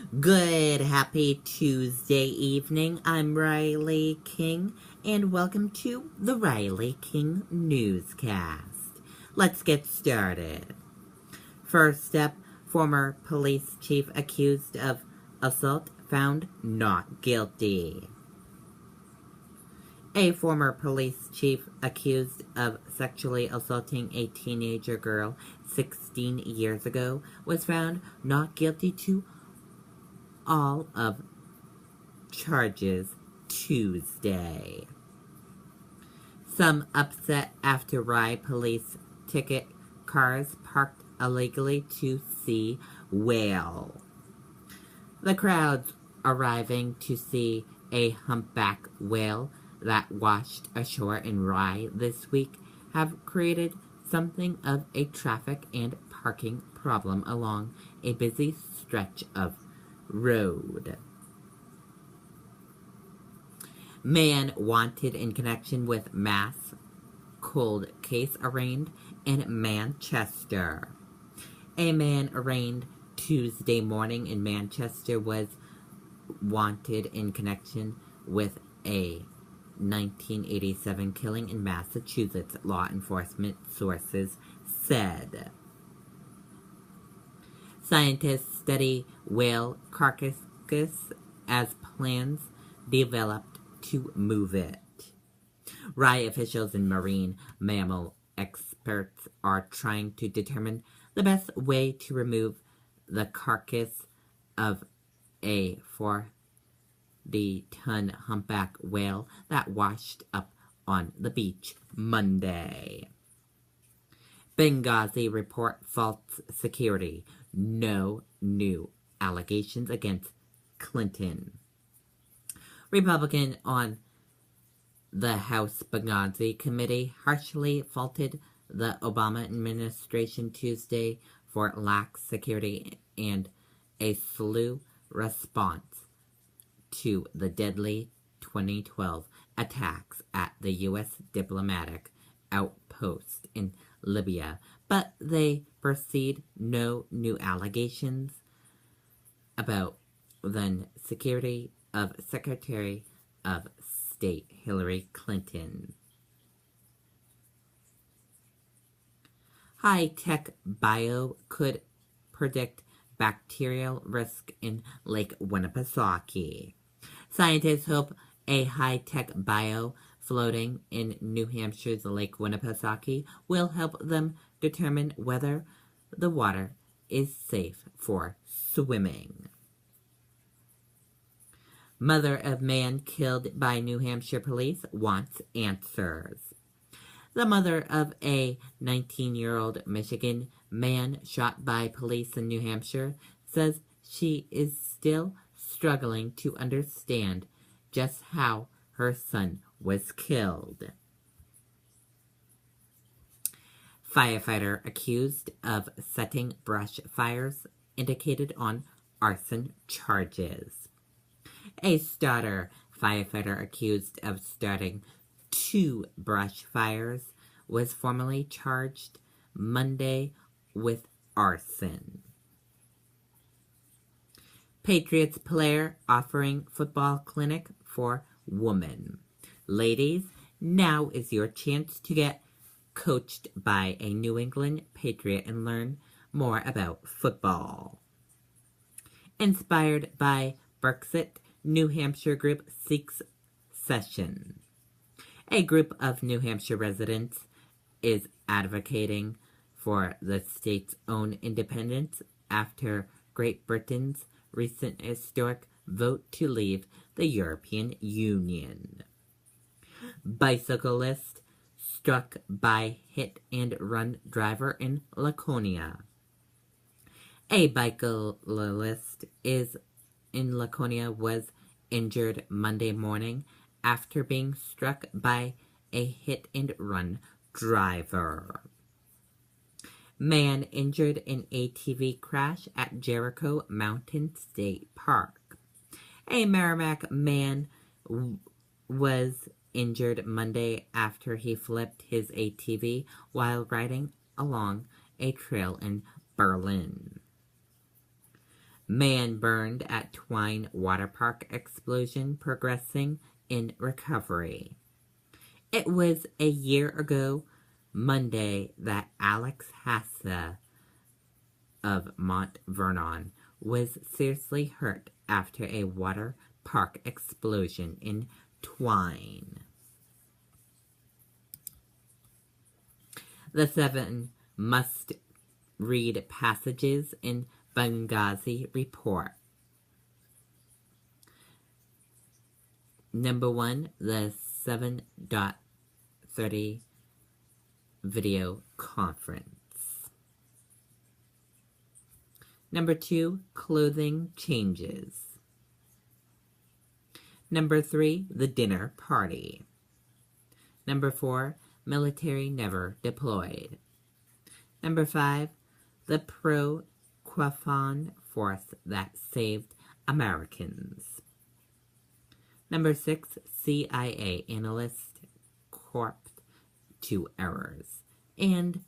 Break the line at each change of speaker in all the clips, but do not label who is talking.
Good, happy Tuesday evening. I'm Riley King, and welcome to the Riley King Newscast. Let's get started. First up, former police chief accused of assault found not guilty. A former police chief accused of sexually assaulting a teenager girl 16 years ago was found not guilty to all of charges Tuesday. Some upset after Rye police ticket cars parked illegally to see whale. The crowds arriving to see a humpback whale that washed ashore in Rye this week have created something of a traffic and parking problem along a busy stretch of road. Man wanted in connection with mass cold case arraigned in Manchester. A man arraigned Tuesday morning in Manchester was wanted in connection with a 1987 killing in Massachusetts, law enforcement sources said. Scientists study whale carcass as plans developed to move it. Rye officials and marine mammal experts are trying to determine the best way to remove the carcass of a 40-ton humpback whale that washed up on the beach Monday. Benghazi report false security. No new allegations against Clinton. Republican on the House Benghazi Committee harshly faulted the Obama administration Tuesday for lax security and a slow response to the deadly 2012 attacks at the U.S. diplomatic outpost in Libya, but they proceed no new allegations about the security of Secretary of State Hillary Clinton. High-tech bio could predict bacterial risk in Lake Winnipesaukee. Scientists hope a high-tech bio floating in New Hampshire's Lake Winnipesaukee will help them determine whether the water is safe for swimming. Mother of man killed by New Hampshire police wants answers. The mother of a 19-year-old Michigan man shot by police in New Hampshire says she is still struggling to understand just how her son was killed. Firefighter accused of setting brush fires indicated on arson charges. A Stoddard firefighter accused of starting 2 brush fires was formally charged Monday with arson. Patriots player offering football clinic for women. Ladies, now is your chance to get coached by a New England Patriot and learn more about football. Inspired by Brexit, New Hampshire group seeks session. A group of New Hampshire residents is advocating for the state's own independence after Great Britain's recent historic vote to leave the European Union. Bicyclist struck by hit-and-run driver in Laconia. A bicyclist in Laconia was injured Monday morning after being struck by a hit-and-run driver. Man injured in ATV crash at Jericho Mountain State Park. A Merrimack man was injured Monday after he flipped his ATV while riding along a trail in Berlin. Man burned at Twine Water Park explosion progressing in recovery. It was a year ago Monday that Alex Hassa of Mount Vernon was seriously hurt after a water park explosion in Twine. The 7 must-read passages in Benghazi report. Number 1, the 7.30 video conference. Number 2, clothing changes. Number 3, the dinner party. Number 4, military never deployed. Number 5, the pro-Quafan force that saved Americans. Number 6, CIA analyst corped to errors. And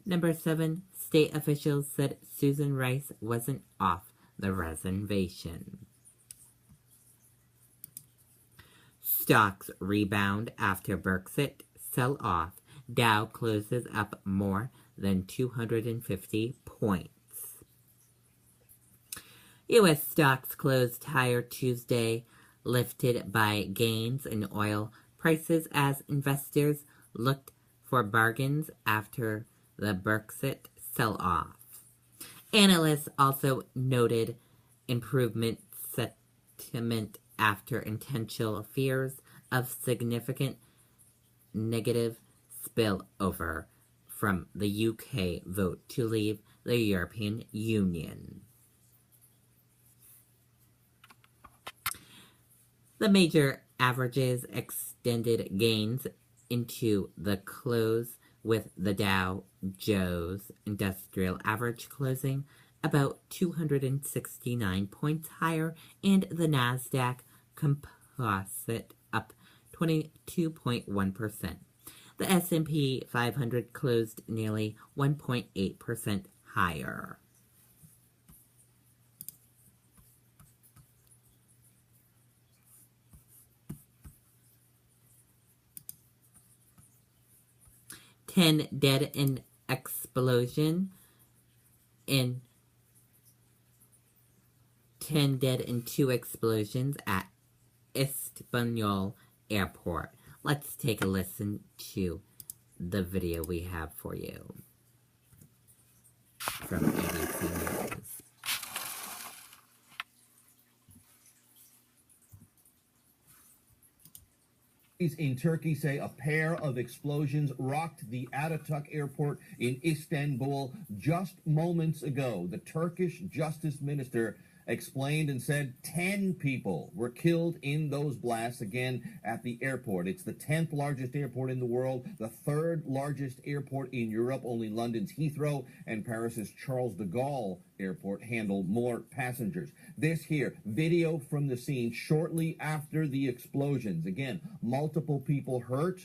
number 7, state officials said Susan Rice wasn't off the reservation. Stocks rebound after Brexit sell-off. Dow closes up more than 250 points. U.S. stocks closed higher Tuesday, lifted by gains in oil prices as investors looked for bargains after the Brexit sell-off. Analysts also noted improvement sentiment after intentional fears of significant negative spillover from the UK vote to leave the European Union. The major averages extended gains into the close, with the Dow Jones Industrial Average closing about 269 points higher and the Nasdaq Composite up 22.1%. The S&P 500 closed nearly 1.8% higher. Ten dead in explosion in 10 dead in 2 explosions at Istanbul Airport. Let's take a listen to the video we have for you from ABC News.
In Turkey say a pair of explosions rocked the Ataturk airport in Istanbul just moments ago. The Turkish justice minister explained and said 10 people were killed in those blasts, again, at the airport. It's the 10th largest airport in the world, the 3rd largest airport in Europe. Only London's Heathrow and Paris's Charles de Gaulle airport handle more passengers. This here, video from the scene shortly after the explosions. Again, multiple people hurt.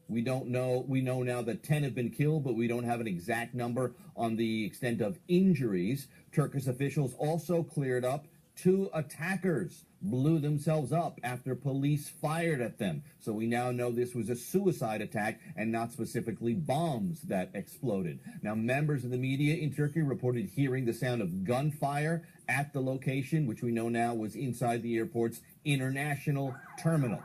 We don't know. We know now that 10 have been killed, but we don't have an exact number on the extent of injuries. Turkish officials also cleared up 2 attackers blew themselves up after police fired at them. So we now know this was a suicide attack and not specifically bombs that exploded. Now, members of the media in Turkey reported hearing the sound of gunfire at the location, which we know now was inside the airport's international terminal.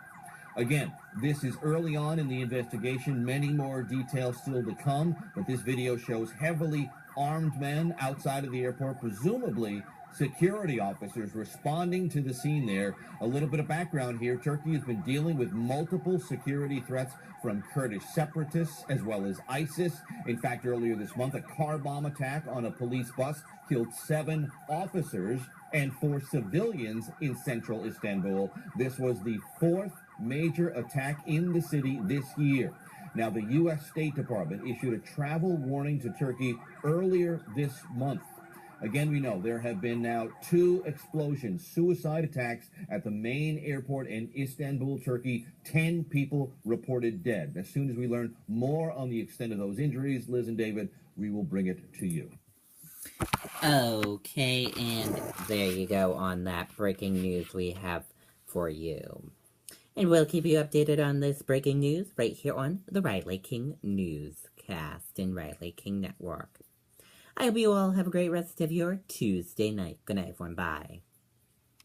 Again, this is early on in the investigation. Many more details still to come, but this video shows heavily armed men outside of the airport, presumably security officers responding to the scene there. A little bit of background here. Turkey has been dealing with multiple security threats from Kurdish separatists as well as ISIS. In fact, earlier this month, a car bomb attack on a police bus killed 7 officers and 4 civilians in central Istanbul. This was the 4th major attack in the city this year. Now, the U.S. State Department issued a travel warning to Turkey earlier this month. Again, we know there have been now 2 explosions, suicide attacks at the main airport in Istanbul, Turkey. 10 people reported dead. As soon as we learn more on the extent of those injuries, Liz and David, we will bring it to you.
Okay, and there you go on that breaking news we have for you. And we'll keep you updated on this breaking news right here on the Riley King Newscast and Riley King Network. I hope you all have a great rest of your Tuesday night. Good night, everyone. Bye.